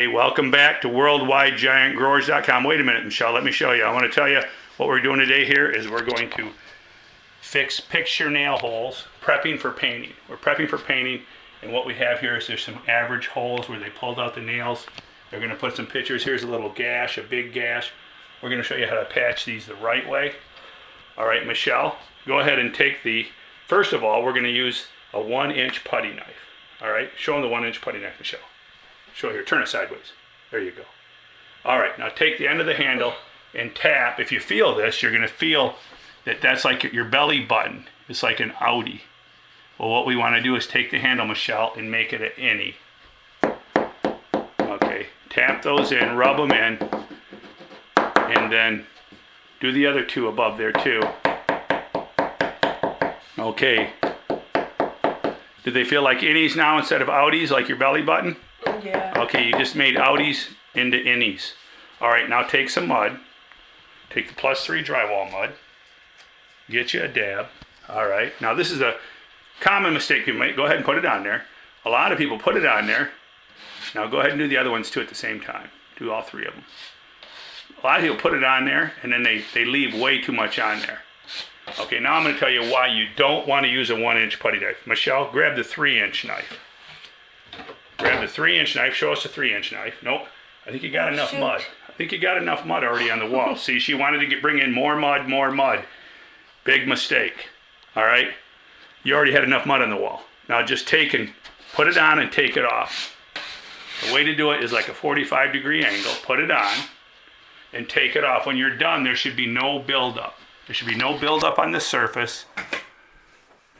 Hey, welcome back to WorldwideGiantGrowers.com. Wait a minute, Michelle, let me show you. I want to tell you what we're doing today here is we're going to fix picture nail holes, prepping for painting. We're prepping for painting, and what we have here is there's some average holes where they pulled out the nails. They're going to put some pictures. Here's a little gash, a big gash. We're going to show you how to patch these the right way. All right, Michelle, go ahead and take first of all, we're going to use a 1-inch putty knife. All right, show them the 1-inch putty knife, Michelle. Show here, turn it sideways. There you go. All right, now take the end of the handle and tap. If you feel this, you're going to feel that that's like your belly button. It's like an outie. Well, what we want to do is take the handle, Michelle, and make it an innie. Okay, tap those in, rub them in, and then do the other two above there too. Okay. Do they feel like innies now instead of outies, like your belly button? Yeah. Okay, you just made outies into innies. All right, now take some mud. Take the +3 drywall mud. Get you a dab. All right, now this is a common mistake people make. Go ahead and put it on there. A lot of people put it on there. Now go ahead and do the other ones too at the same time. Do all 3 of them. A lot of people put it on there and then they leave way too much on there. Okay, now I'm going to tell you why you don't want to use a 1-inch putty knife. Michelle, grab the 3-inch knife. Grab the 3-inch knife. Show us the 3-inch knife. Nope. I think you got enough mud. I think you got enough mud already on the wall. See, she wanted to bring in more mud, more mud. Big mistake. All right? You already had enough mud on the wall. Now just take and put it on and take it off. The way to do it is like a 45-degree angle. Put it on and take it off. When you're done, there should be no buildup. There should be no buildup on the surface.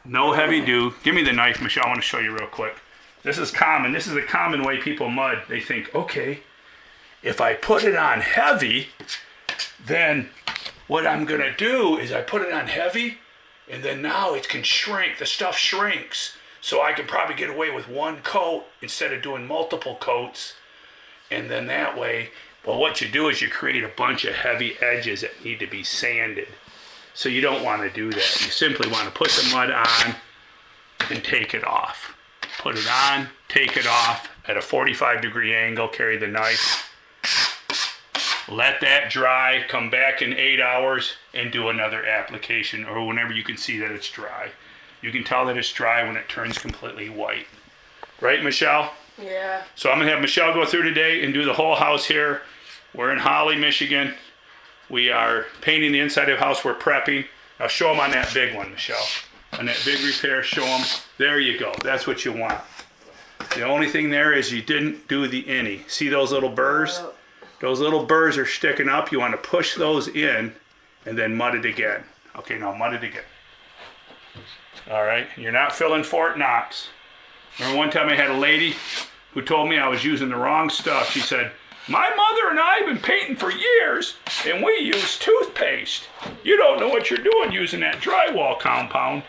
No heavy dew. Give me the knife, Michelle. I want to show you real quick. This is common. This is a common way people mud. They think, okay, if I put it on heavy, then what I'm going to do is I put it on heavy, and then now it can shrink. The stuff shrinks. So I can probably get away with 1 coat instead of doing multiple coats. And then that way, well, what you do is you create a bunch of heavy edges that need to be sanded. So you don't want to do that. You simply want to put the mud on and take it off. Put it on, take it off at a 45-degree angle, carry the knife. Let that dry, come back in 8 hours and do another application or whenever you can see that it's dry. You can tell that it's dry when it turns completely white. Right, Michelle? Yeah. So I'm going to have Michelle go through today and do the whole house here. We're in Holly, Michigan. We are painting the inside of the house. We're prepping. Now show them on that big one, Michelle. On that big repair, show them. There you go. That's what you want. The only thing there is you didn't do the innie. See those little burrs? Those little burrs are sticking up. You want to push those in and then mud it again. Okay, now mud it again. All right, you're not filling Fort Knox. Remember one time I had a lady who told me I was using the wrong stuff. She said, my mother and I have been painting for years and we use toothpaste. You don't know what you're doing using that drywall compound.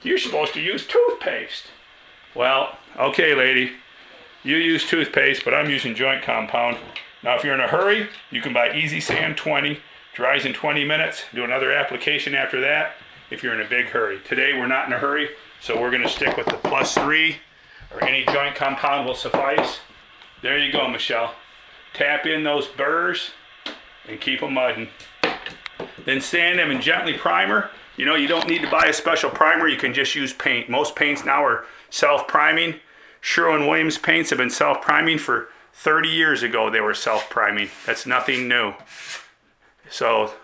You're supposed to use toothpaste. Well, okay, lady, you use toothpaste, but I'm using joint compound. Now, if you're in a hurry, you can buy Easy Sand 20, dries in 20 minutes, do another application after that if you're in a big hurry. Today, we're not in a hurry, so we're going to stick with the +3 or any joint compound will suffice. There you go, Michelle. Tap in those burrs and keep them mudding. Then sand them and gently primer. You know, you don't need to buy a special primer. You can just use paint. Most paints now are self-priming. Sherwin-Williams paints have been self-priming for 30 years ago. They were self-priming. That's nothing new. So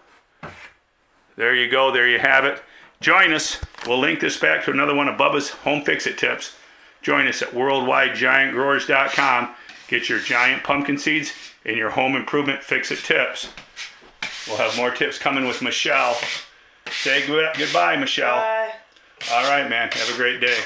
there you go. There you have it. Join us. We'll link this back to another one of Bubba's Home Fix-It tips. Join us at WorldwideGiantGrowers.com. Get your giant pumpkin seeds and your home improvement fix-it tips. We'll have more tips coming with Michelle. Say goodbye, Michelle. Bye. All right, man. Have a great day.